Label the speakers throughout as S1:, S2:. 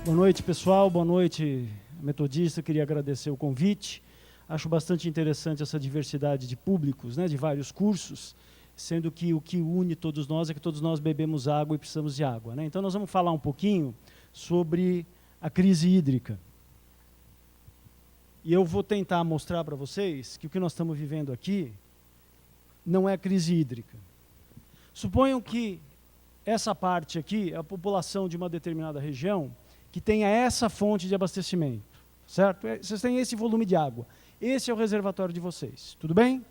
S1: Boa noite, pessoal. Boa noite, metodista. Queria agradecer o convite. Acho bastante interessante essa diversidade de públicos, né, de vários cursos, sendo que o que une todos nós é que todos nós bebemos água e precisamos de água, né? Então, nós vamos falar um pouquinho sobre a crise hídrica. E eu vou tentar mostrar para vocês que o que nós estamos vivendo aqui não é crise hídrica. Suponham que essa parte aqui é a população de uma determinada região que tenha essa fonte de abastecimento, certo? Vocês têm esse volume de água. Esse é o reservatório de vocês, tudo bem?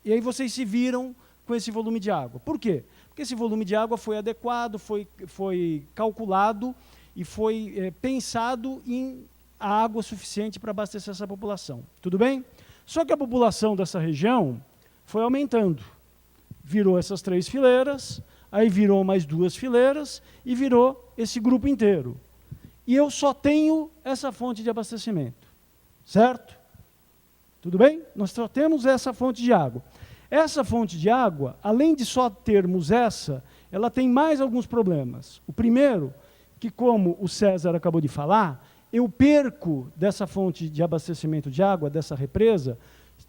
S1: E aí vocês se viram com esse volume de água. Por quê? Porque esse volume de água foi adequado, foi calculado e foi pensado em água suficiente para abastecer essa população, tudo bem? Só que a população dessa região foi aumentando. Virou essas 3 fileiras, aí virou mais 2 fileiras e virou esse grupo inteiro. E eu só tenho essa fonte de abastecimento, certo? Tudo bem? Nós só temos essa fonte de água. Essa fonte de água, além de só termos essa, ela tem mais alguns problemas. O primeiro, que como o César acabou de falar, eu perco dessa fonte de abastecimento de água, dessa represa,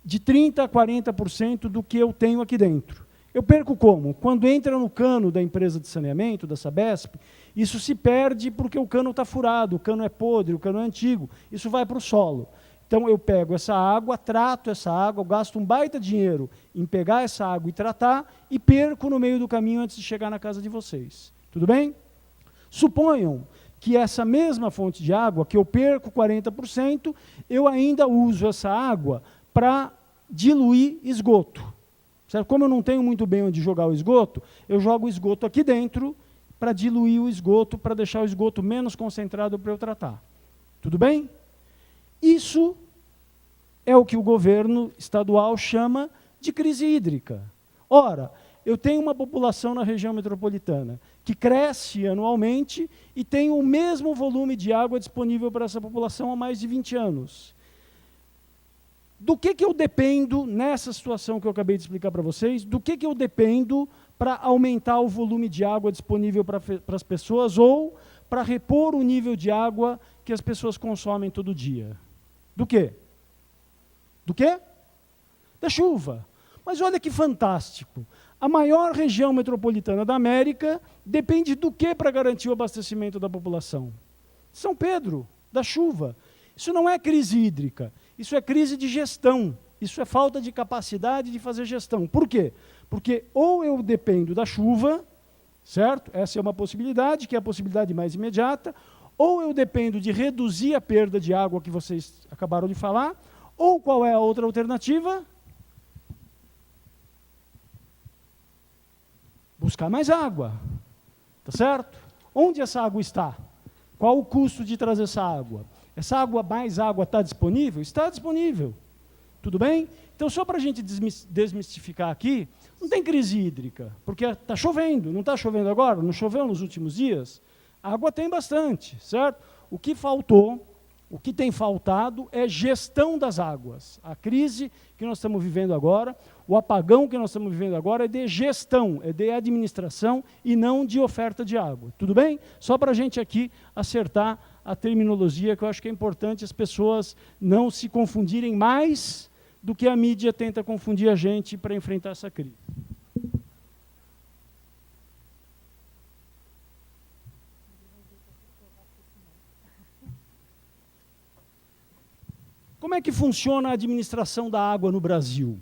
S1: de 30% a 40% do que eu tenho aqui dentro. Eu perco como? Quando entra no cano da empresa de saneamento, da Sabesp, isso se perde porque o cano está furado, o cano é podre, o cano é antigo, isso vai para o solo. Então, eu pego essa água, trato essa água, eu gasto um baita dinheiro em pegar essa água e tratar, e perco no meio do caminho antes de chegar na casa de vocês. Tudo bem? Suponham que essa mesma fonte de água, que eu perco 40%, eu ainda uso essa água para diluir esgoto. Certo? Como eu não tenho muito bem onde jogar o esgoto, eu jogo o esgoto aqui dentro para diluir o esgoto, para deixar o esgoto menos concentrado para eu tratar. Tudo bem? Isso é o que o governo estadual chama de crise hídrica. Ora, eu tenho uma população na região metropolitana que cresce anualmente e tem o mesmo volume de água disponível para essa população há mais de 20 anos. Do que eu dependo, nessa situação que eu acabei de explicar para vocês, do que eu dependo para aumentar o volume de água disponível para as pessoas ou para repor o nível de água que as pessoas consomem todo dia? Do quê? Do quê? Da chuva. Mas olha que fantástico. A maior região metropolitana da América depende do quê para garantir o abastecimento da população? São Pedro, da chuva. Isso não é crise hídrica, isso é crise de gestão, isso é falta de capacidade de fazer gestão. Por quê? Porque ou eu dependo da chuva, certo? Essa é uma possibilidade, que é a possibilidade mais imediata, ou eu dependo de reduzir a perda de água que vocês acabaram de falar, ou qual é a outra alternativa? Buscar mais água, tá certo? Onde essa água está? Qual o custo de trazer essa água? Essa água, mais água, está disponível? Está disponível. Tudo bem? Então, só para a gente desmistificar aqui, não tem crise hídrica, porque está chovendo. Não está chovendo agora? Não choveu nos últimos dias? A água tem bastante, certo? O que faltou, o que tem faltado é gestão das águas. A crise que nós estamos vivendo agora, o apagão que nós estamos vivendo agora é de gestão, é de administração e não de oferta de água. Tudo bem? Só para a gente aqui acertar a terminologia, que eu acho que é importante as pessoas não se confundirem mais do que a mídia tenta confundir a gente para enfrentar essa crise. Como é que funciona a administração da água no Brasil?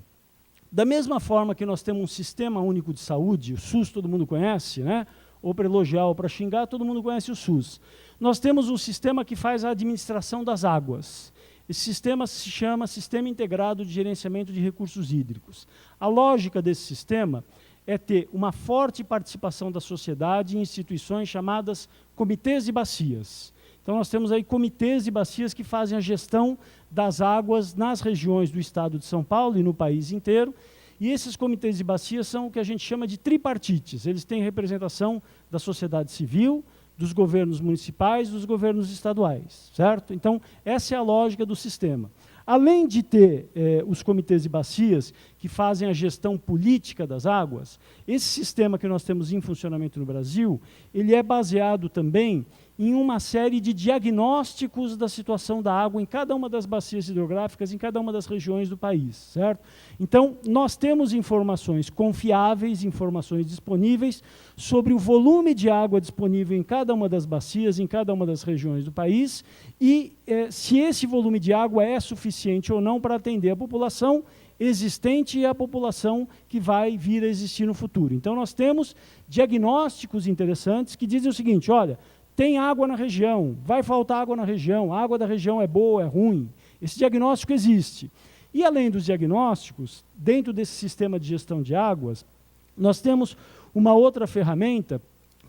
S1: Da mesma forma que nós temos um sistema único de saúde, o SUS todo mundo conhece, né? Ou para elogiar ou para xingar, todo mundo conhece o SUS. Nós temos um sistema que faz a administração das águas. Esse sistema se chama Sistema Integrado de Gerenciamento de Recursos Hídricos. A lógica desse sistema é ter uma forte participação da sociedade em instituições chamadas comitês de bacias. Então, nós temos aí comitês de bacias que fazem a gestão das águas nas regiões do estado de São Paulo e no país inteiro. E esses comitês de bacias são o que a gente chama de tripartites. Eles têm representação da sociedade civil, dos governos municipais e dos governos estaduais, certo? Então, essa é a lógica do sistema. Além de ter os comitês de bacias, que fazem a gestão política das águas, esse sistema que nós temos em funcionamento no Brasil, ele é baseado também em uma série de diagnósticos da situação da água em cada uma das bacias hidrográficas, em cada uma das regiões do país, certo? Então, nós temos informações confiáveis, informações disponíveis sobre o volume de água disponível em cada uma das bacias, em cada uma das regiões do país, e se esse volume de água é suficiente ou não para atender a população existente e a população que vai vir a existir no futuro. Então, nós temos diagnósticos interessantes que dizem o seguinte: olha, tem água na região, vai faltar água na região, a água da região é boa, é ruim. Esse diagnóstico existe. E, além dos diagnósticos, dentro desse sistema de gestão de águas, nós temos uma outra ferramenta,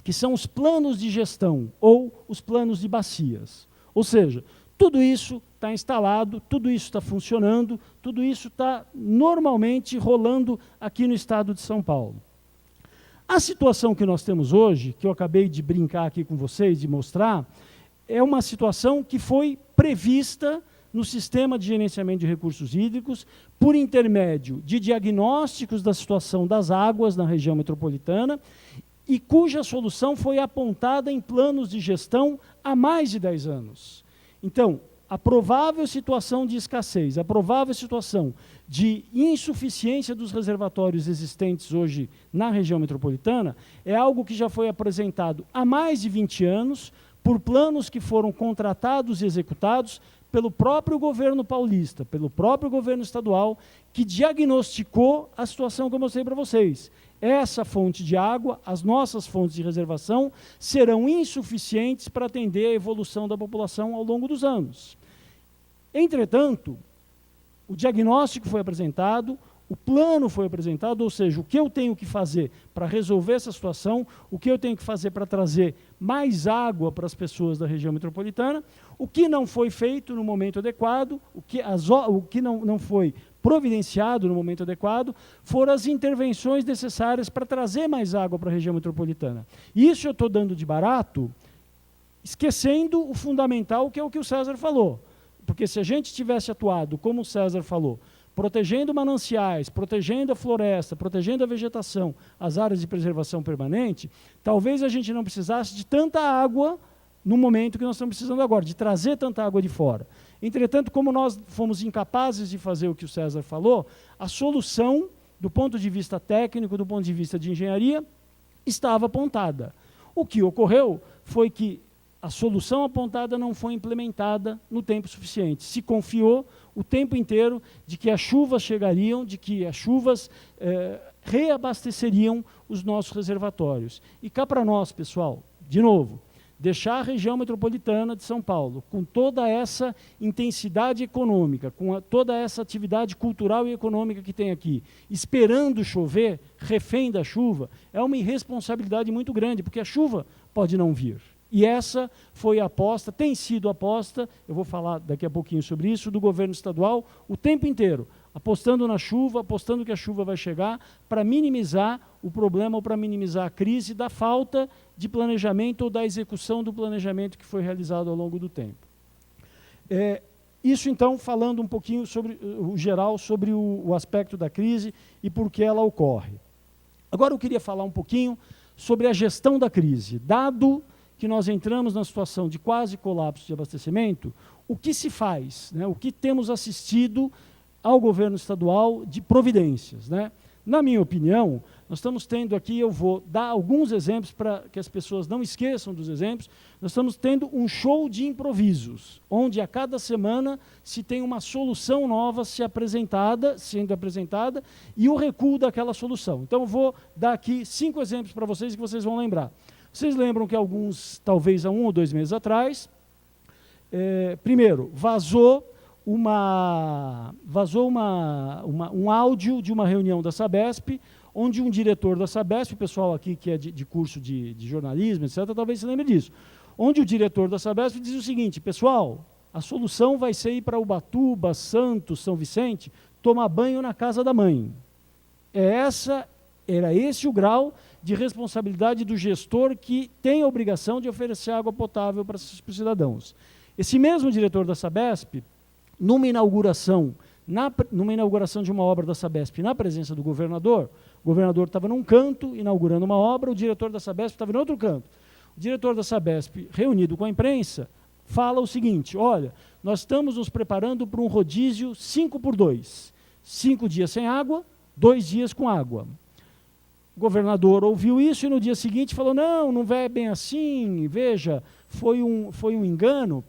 S1: que são os planos de gestão, ou os planos de bacias. Ou seja, tudo isso está instalado, tudo isso está funcionando, tudo isso está normalmente rolando aqui no estado de São Paulo. A situação que nós temos hoje, que eu acabei de brincar aqui com vocês, de mostrar, é uma situação que foi prevista no sistema de gerenciamento de recursos hídricos por intermédio de diagnósticos da situação das águas na região metropolitana e cuja solução foi apontada em planos de gestão há mais de 10 anos. Então, a provável situação de escassez, a provável situação de insuficiência dos reservatórios existentes hoje na região metropolitana é algo que já foi apresentado há mais de 20 anos por planos que foram contratados e executados pelo próprio governo paulista, pelo próprio governo estadual, que diagnosticou a situação que eu mostrei para vocês. Essa fonte de água, as nossas fontes de reservação, serão insuficientes para atender a evolução da população ao longo dos anos. Entretanto, o diagnóstico foi apresentado, o plano foi apresentado, ou seja, o que eu tenho que fazer para resolver essa situação, o que eu tenho que fazer para trazer mais água para as pessoas da região metropolitana, o que não foi feito no momento adequado, o que não foi providenciado no momento adequado, foram as intervenções necessárias para trazer mais água para a região metropolitana. E isso eu estou dando de barato, esquecendo o fundamental, que é o que o César falou. Porque se a gente tivesse atuado, como o César falou, protegendo mananciais, protegendo a floresta, protegendo a vegetação, as áreas de preservação permanente, talvez a gente não precisasse de tanta água no momento que nós estamos precisando agora, de trazer tanta água de fora. Entretanto, como nós fomos incapazes de fazer o que o César falou, a solução, do ponto de vista técnico, do ponto de vista de engenharia, estava apontada. O que ocorreu foi que a solução apontada não foi implementada no tempo suficiente. Se confiou o tempo inteiro de que as chuvas chegariam, de que as chuvas reabasteceriam os nossos reservatórios. E cá para nós, pessoal, de novo, deixar a região metropolitana de São Paulo com toda essa intensidade econômica, com toda essa atividade cultural e econômica que tem aqui, esperando chover, refém da chuva, é uma irresponsabilidade muito grande, porque a chuva pode não vir. E essa foi a aposta, tem sido a aposta, eu vou falar daqui a pouquinho sobre isso, do governo estadual, o tempo inteiro, apostando na chuva, apostando que a chuva vai chegar, para minimizar o problema ou para minimizar a crise da falta de planejamento ou da execução do planejamento que foi realizado ao longo do tempo. Isso, então, falando um pouquinho sobre o geral, sobre o aspecto da crise e por que ela ocorre. Agora eu queria falar um pouquinho sobre a gestão da crise. Dado que nós entramos na situação de quase colapso de abastecimento, o que se faz, né? O que temos assistido ao governo estadual de providências, né? Na minha opinião, nós estamos tendo aqui, eu vou dar alguns exemplos para que as pessoas não esqueçam dos exemplos, nós estamos tendo um show de improvisos, onde a cada semana se tem uma solução nova sendo apresentada e o recuo daquela solução. Então, eu vou dar aqui 5 exemplos para vocês que vocês vão lembrar. Vocês lembram que alguns, talvez há 1 ou 2 meses atrás, primeiro, vazou um áudio de uma reunião da Sabesp, onde um diretor da Sabesp, o pessoal aqui que é de curso de jornalismo, etc., talvez se lembre disso, onde o diretor da Sabesp diz o seguinte: pessoal, a solução vai ser ir para Ubatuba, Santos, São Vicente, tomar banho na casa da mãe. Era esse o grau de responsabilidade do gestor que tem a obrigação de oferecer água potável para os cidadãos. Esse mesmo diretor da Sabesp, numa inauguração de uma obra da Sabesp na presença do governador, o governador estava num canto inaugurando uma obra, o diretor da Sabesp estava em outro canto. O diretor da Sabesp, reunido com a imprensa, fala o seguinte: olha, nós estamos nos preparando para um rodízio 5x2. 5 dias sem água, 2 dias com água. O governador ouviu isso e no dia seguinte falou: não é bem assim, veja, foi um engano.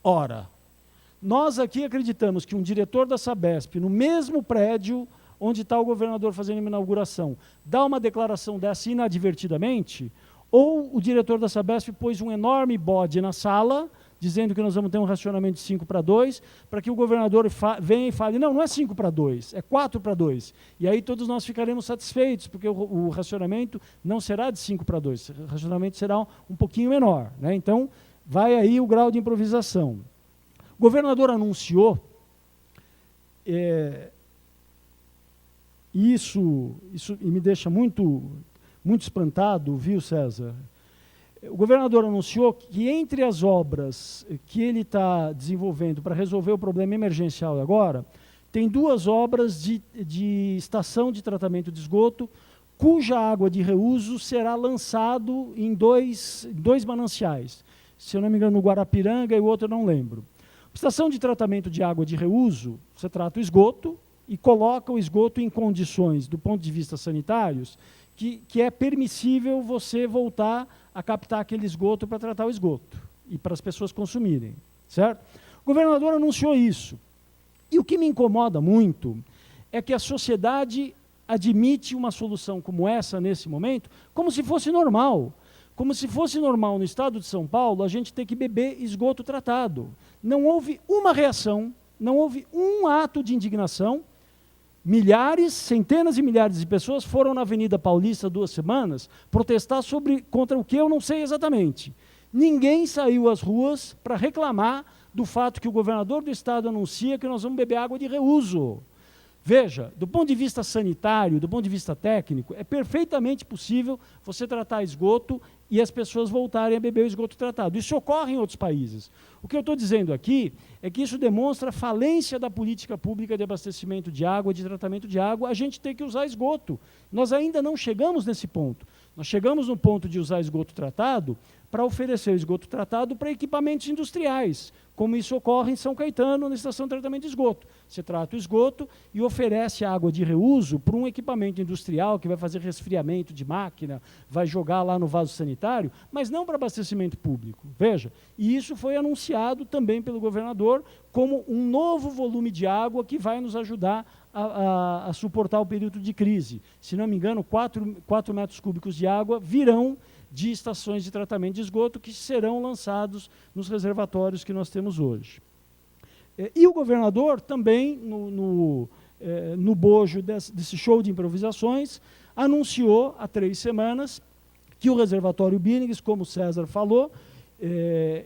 S1: Ora, nós aqui acreditamos que um diretor da Sabesp, no mesmo prédio onde está o governador fazendo uma inauguração, dá uma declaração dessa inadvertidamente, ou o diretor da Sabesp pôs um enorme bode na sala, dizendo que nós vamos ter um racionamento de 5x2, para que o governador venha e fale: não é 5x2, é 4x2. E aí todos nós ficaremos satisfeitos, porque o racionamento não será de 5x2, o racionamento será um pouquinho menor, né? Então, vai aí o grau de improvisação. O governador anunciou, isso me deixa muito espantado, viu, César? O governador anunciou que entre as obras que ele está desenvolvendo para resolver o problema emergencial agora, tem 2 obras de estação de tratamento de esgoto, cuja água de reuso será lançado em dois mananciais. Se eu não me engano, no Guarapiranga e o outro eu não lembro. Estação de tratamento de água de reuso, você trata o esgoto e coloca o esgoto em condições, do ponto de vista sanitários, que é permissível você voltar a captar aquele esgoto para tratar o esgoto e para as pessoas consumirem, certo? O governador anunciou isso. E o que me incomoda muito é que a sociedade admite uma solução como essa, nesse momento, como se fosse normal. Como se fosse normal no estado de São Paulo a gente ter que beber esgoto tratado. Não houve uma reação, não houve um ato de indignação. Milhares, centenas e milhares de pessoas foram na Avenida Paulista 2 semanas protestar contra o que eu não sei exatamente. Ninguém saiu às ruas para reclamar do fato que o governador do estado anuncia que nós vamos beber água de reuso. Veja, do ponto de vista sanitário, do ponto de vista técnico, é perfeitamente possível você tratar esgoto e as pessoas voltarem a beber o esgoto tratado. Isso ocorre em outros países. O que eu estou dizendo aqui é que isso demonstra a falência da política pública de abastecimento de água, de tratamento de água, a gente tem que usar esgoto. Nós ainda não chegamos nesse ponto. Nós chegamos no ponto de usar esgoto tratado para oferecer o esgoto tratado para equipamentos industriais, como isso ocorre em São Caetano, na estação de tratamento de esgoto. Você trata o esgoto e oferece água de reuso para um equipamento industrial que vai fazer resfriamento de máquina, vai jogar lá no vaso sanitário, mas não para abastecimento público. Veja, e isso foi anunciado também pelo governador como um novo volume de água que vai nos ajudar a suportar o período de crise. Se não me engano, 4 metros cúbicos de água virão de estações de tratamento de esgoto que serão lançados nos reservatórios que nós temos hoje. E o governador também, no bojo desse show de improvisações, anunciou há 3 semanas que o reservatório Billings, como o César falou,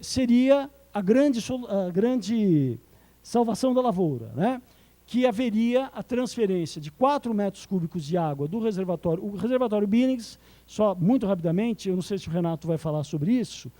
S1: seria a grande salvação da lavoura, né? Que haveria a transferência de 4 metros cúbicos de água do reservatório. O reservatório Billings, só muito rapidamente, eu não sei se o Renato vai falar sobre isso,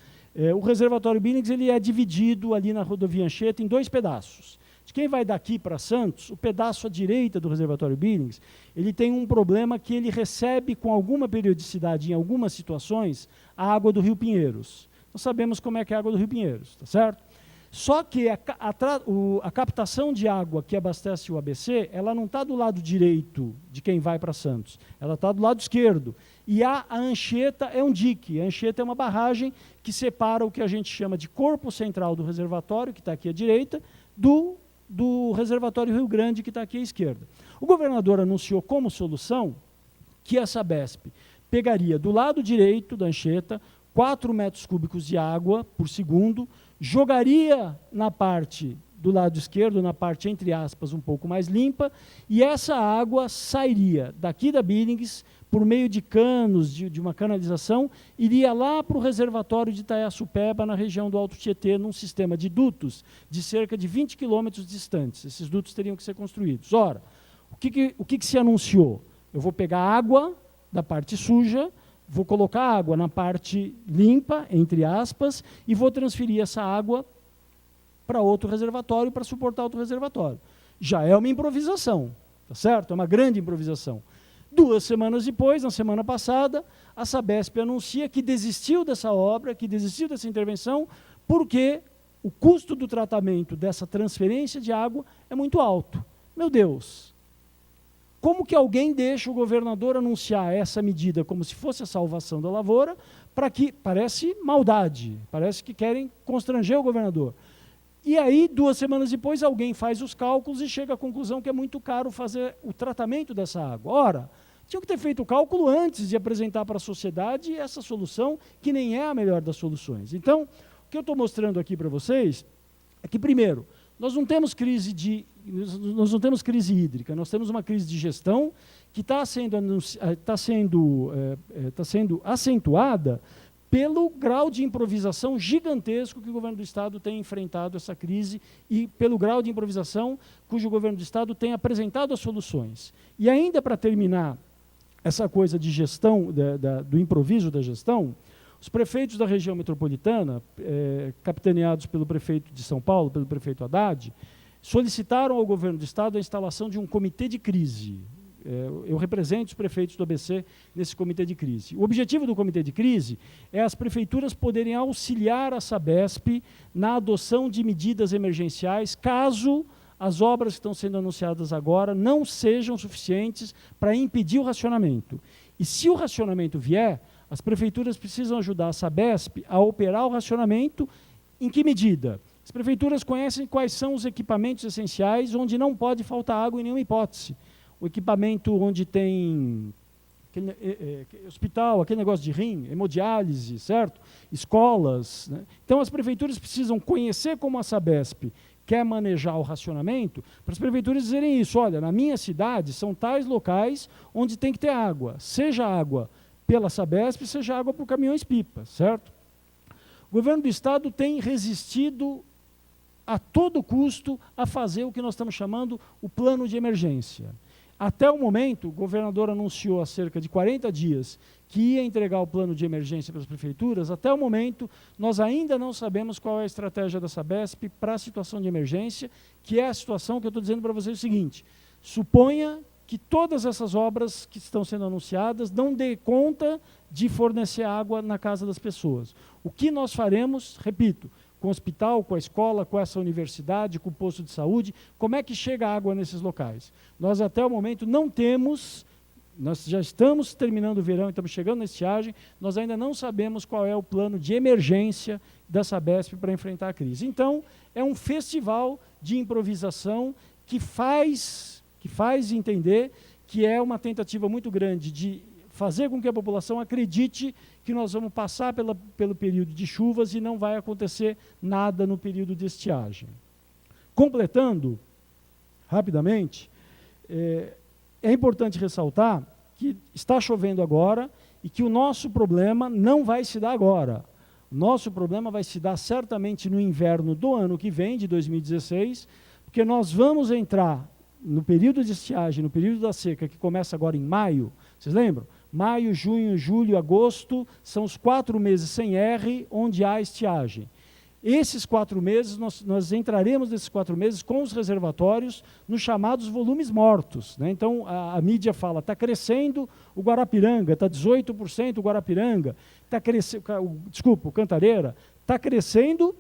S1: o reservatório Billings ele é dividido ali na rodovia Anchieta em 2 pedaços. De quem vai daqui para Santos, o pedaço à direita do reservatório Billings, ele tem um problema que ele recebe com alguma periodicidade, em algumas situações, a água do Rio Pinheiros. Nós sabemos como é que é a água do Rio Pinheiros, tá certo? Só que a captação de água que abastece o ABC, ela não está do lado direito de quem vai para Santos, ela está do lado esquerdo. E a Anchieta é um dique, a Anchieta é uma barragem que separa o que a gente chama de corpo central do reservatório, que está aqui à direita, do reservatório Rio Grande, que está aqui à esquerda. O governador anunciou como solução que a Sabesp pegaria do lado direito da Anchieta 4 metros cúbicos de água por segundo, jogaria na parte do lado esquerdo, na parte, entre aspas, um pouco mais limpa, e essa água sairia daqui da Billings, por meio de canos, de uma canalização, iria lá para o reservatório de Itaiaçupeba, na região do Alto Tietê, num sistema de dutos de cerca de 20 quilômetros distantes. Esses dutos teriam que ser construídos. Ora, o que se anunciou? Eu vou pegar água da parte suja, vou colocar água na parte limpa, entre aspas, e vou transferir essa água para outro reservatório, para suportar outro reservatório. Já é uma improvisação, tá certo? É uma grande improvisação. 2 semanas depois, na semana passada, a Sabesp anuncia que desistiu dessa obra, que desistiu dessa intervenção, porque o custo do tratamento dessa transferência de água é muito alto. Meu Deus! Como que alguém deixa o governador anunciar essa medida como se fosse a salvação da lavoura, para que, parece maldade, parece que querem constranger o governador. E aí, 2 semanas depois, alguém faz os cálculos e chega à conclusão que é muito caro fazer o tratamento dessa água. Ora, tinha que ter feito o cálculo antes de apresentar para a sociedade essa solução, que nem é a melhor das soluções. Então, o que eu estou mostrando aqui para vocês é que, primeiro, nós não temos crise hídrica, nós temos uma crise de gestão que está sendo acentuada pelo grau de improvisação gigantesco que o governo do Estado tem enfrentado essa crise e pelo grau de improvisação cujo governo do Estado tem apresentado as soluções. E ainda para terminar essa coisa de gestão, do improviso da gestão, os prefeitos da região metropolitana, capitaneados pelo prefeito de São Paulo, pelo prefeito Haddad, solicitaram ao governo do Estado a instalação de um comitê de crise. Eu represento os prefeitos do ABC nesse comitê de crise. O objetivo do comitê de crise é as prefeituras poderem auxiliar a Sabesp na adoção de medidas emergenciais, caso as obras que estão sendo anunciadas agora não sejam suficientes para impedir o racionamento. E se o racionamento vier, as prefeituras precisam ajudar a Sabesp a operar o racionamento. Em que medida? As prefeituras conhecem quais são os equipamentos essenciais onde não pode faltar água em nenhuma hipótese. O equipamento onde tem hospital, aquele negócio de rim, hemodiálise, certo? Escolas, né? Então, as prefeituras precisam conhecer como a Sabesp quer manejar o racionamento, para as prefeituras dizerem isso. Olha, na minha cidade são tais locais onde tem que ter água, seja água pela Sabesp, seja água por caminhões-pipa, certo? O governo do Estado tem resistido a todo custo a fazer o que nós estamos chamando o plano de emergência. Até o momento, o governador anunciou há cerca de 40 dias que ia entregar o plano de emergência para as prefeituras. Até o momento, nós ainda não sabemos qual é a estratégia da Sabesp para a situação de emergência, que é a situação que eu estou dizendo para vocês o seguinte: suponha que todas essas obras que estão sendo anunciadas não dê conta de fornecer água na casa das pessoas. O que nós faremos, repito, com o hospital, com a escola, com essa universidade, com o posto de saúde, como é que chega a água nesses locais? Nós até o momento não temos, nós já estamos terminando o verão, estamos chegando na estiagem, nós ainda não sabemos qual é o plano de emergência da Sabesp para enfrentar a crise. Então, é um festival de improvisação que faz entender que é uma tentativa muito grande de fazer com que a população acredite que nós vamos passar pelo período de chuvas e não vai acontecer nada no período de estiagem. Completando, rapidamente, é importante ressaltar que está chovendo agora e que o nosso problema não vai se dar agora. O nosso problema vai se dar certamente no inverno do ano que vem, de 2016, porque nós vamos entrar no período de estiagem, no período da seca, que começa agora em maio. Vocês lembram? Maio, junho, julho, agosto, são os 4 meses sem R, onde há estiagem. Esses 4 meses, nós entraremos nesses 4 meses com os reservatórios nos chamados volumes mortos, né? Então, a mídia fala, está crescendo o Guarapiranga, está 18% o Guarapiranga, o Cantareira, está crescendo,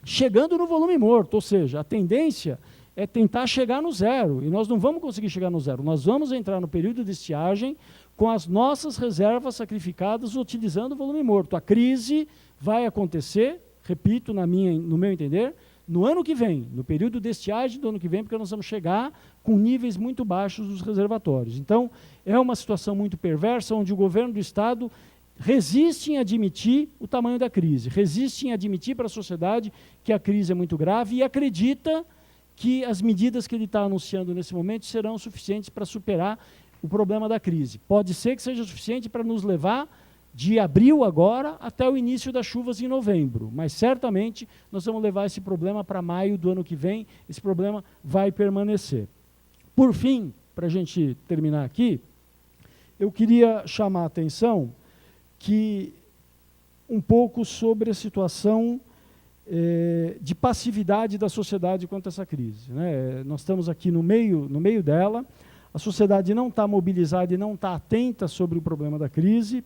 S1: chegando no volume morto, ou seja, a tendência é tentar chegar no zero, e nós não vamos conseguir chegar no zero, nós vamos entrar no período de estiagem com as nossas reservas sacrificadas utilizando o volume morto. A crise vai acontecer, repito, no meu entender, no ano que vem, no período de estiagem do ano que vem, porque nós vamos chegar com níveis muito baixos dos reservatórios. Então, é uma situação muito perversa, onde o governo do Estado resiste em admitir o tamanho da crise, resiste em admitir para a sociedade que a crise é muito grave e acredita que as medidas que ele está anunciando nesse momento serão suficientes para superar o problema da crise. Pode ser que seja suficiente para nos levar de abril agora até o início das chuvas em novembro, mas certamente nós vamos levar esse problema para maio do ano que vem, esse problema vai permanecer. Por fim, para a gente terminar aqui, eu queria chamar a atenção que um pouco sobre a situação de passividade da sociedade quanto a essa crise, né? Nós estamos aqui no meio dela. a sociedade não está mobilizada e não está atenta sobre o problema da crise,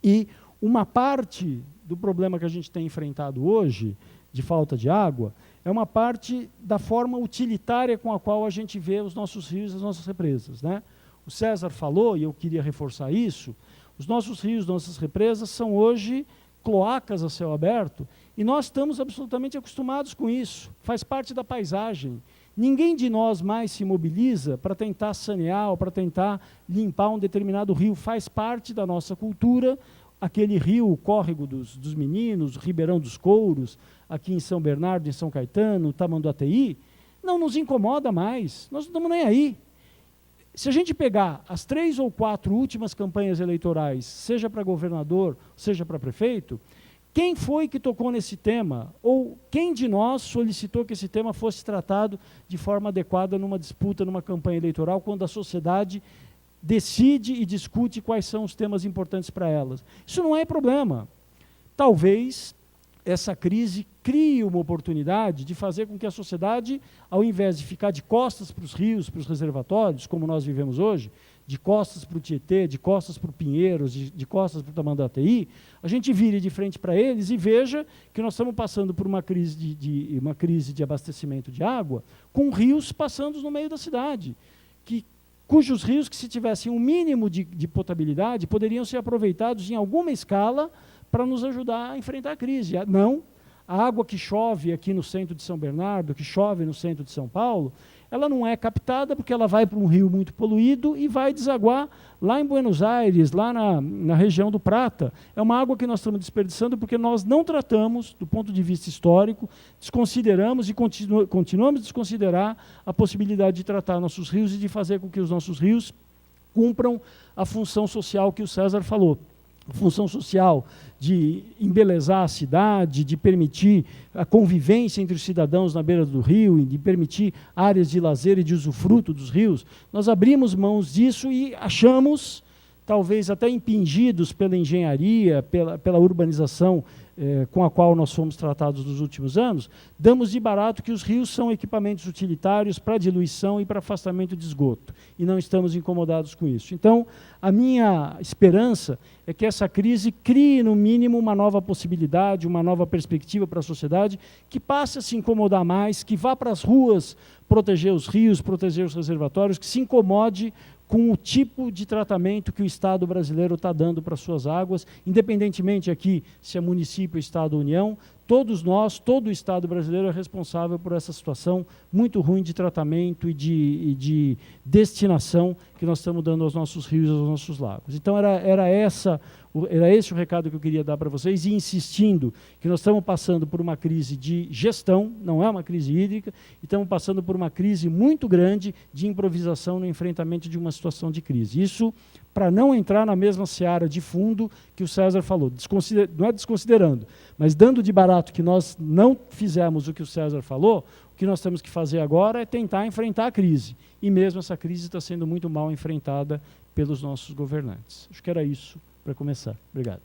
S1: e uma parte do problema que a gente tem enfrentado hoje, de falta de água, é uma parte da forma utilitária com a qual a gente vê os nossos rios e as nossas represas, né? O César falou, e eu queria reforçar isso, os nossos rios, nossas represas são hoje cloacas a céu aberto, e nós estamos absolutamente acostumados com isso, faz parte da paisagem. Ninguém de nós mais se mobiliza para tentar sanear ou para tentar limpar um determinado rio, faz parte da nossa cultura. Aquele rio, o Córrego dos Meninos, o Ribeirão dos Couros, aqui em São Bernardo, em São Caetano, Tamanduateí, não nos incomoda mais, nós não estamos nem aí. Se a gente pegar as 3 ou 4 últimas campanhas eleitorais, seja para governador, seja para prefeito, quem foi que tocou nesse tema? Ou quem de nós solicitou que esse tema fosse tratado de forma adequada numa disputa, numa campanha eleitoral, quando a sociedade decide e discute quais são os temas importantes para elas? Isso não é problema. Talvez essa crise crie uma oportunidade de fazer com que a sociedade, ao invés de ficar de costas para os rios, para os reservatórios, como nós vivemos hoje, de costas para o Tietê, de costas para o Pinheiros, de costas para o Tamanduateí, a gente vire de frente para eles e veja que nós estamos passando por uma crise de abastecimento de água, com rios passando no meio da cidade, cujos rios, que se tivessem um mínimo de potabilidade, poderiam ser aproveitados em alguma escala para nos ajudar a enfrentar a crise. Não, a água que chove aqui no centro de São Bernardo, que chove no centro de São Paulo, ela não é captada porque ela vai para um rio muito poluído e vai desaguar lá em Buenos Aires, lá na região do Prata. É uma água que nós estamos desperdiçando porque nós não tratamos, do ponto de vista histórico, desconsideramos e continuamos a desconsiderar a possibilidade de tratar nossos rios e de fazer com que os nossos rios cumpram a função social que o César falou. A função social de embelezar a cidade, de permitir a convivência entre os cidadãos na beira do rio, e de permitir áreas de lazer e de usufruto dos rios. Nós abrimos mãos disso e achamos, talvez até impingidos pela engenharia, pela urbanização com a qual nós fomos tratados nos últimos anos, damos de barato que os rios são equipamentos utilitários para diluição e para afastamento de esgoto, e não estamos incomodados com isso. Então, a minha esperança é que essa crise crie, no mínimo, uma nova possibilidade, uma nova perspectiva para a sociedade, que passe a se incomodar mais, que vá para as ruas proteger os rios, proteger os reservatórios, que se incomode com o tipo de tratamento que o Estado brasileiro está dando para suas águas, independentemente aqui se é município, Estado ou União, todos nós, todo o Estado brasileiro é responsável por essa situação muito ruim de tratamento e de destinação que nós estamos dando aos nossos rios e aos nossos lagos. Então era esse o recado que eu queria dar para vocês, e insistindo que nós estamos passando por uma crise de gestão, não é uma crise hídrica, e estamos passando por uma crise muito grande de improvisação no enfrentamento de uma situação de crise. Isso para não entrar na mesma seara de fundo que o César falou, não é desconsiderando, mas dando de barato que nós não fizemos o que o César falou, o que nós temos que fazer agora é tentar enfrentar a crise. E mesmo essa crise está sendo muito mal enfrentada pelos nossos governantes. Acho que era isso para começar. Obrigado.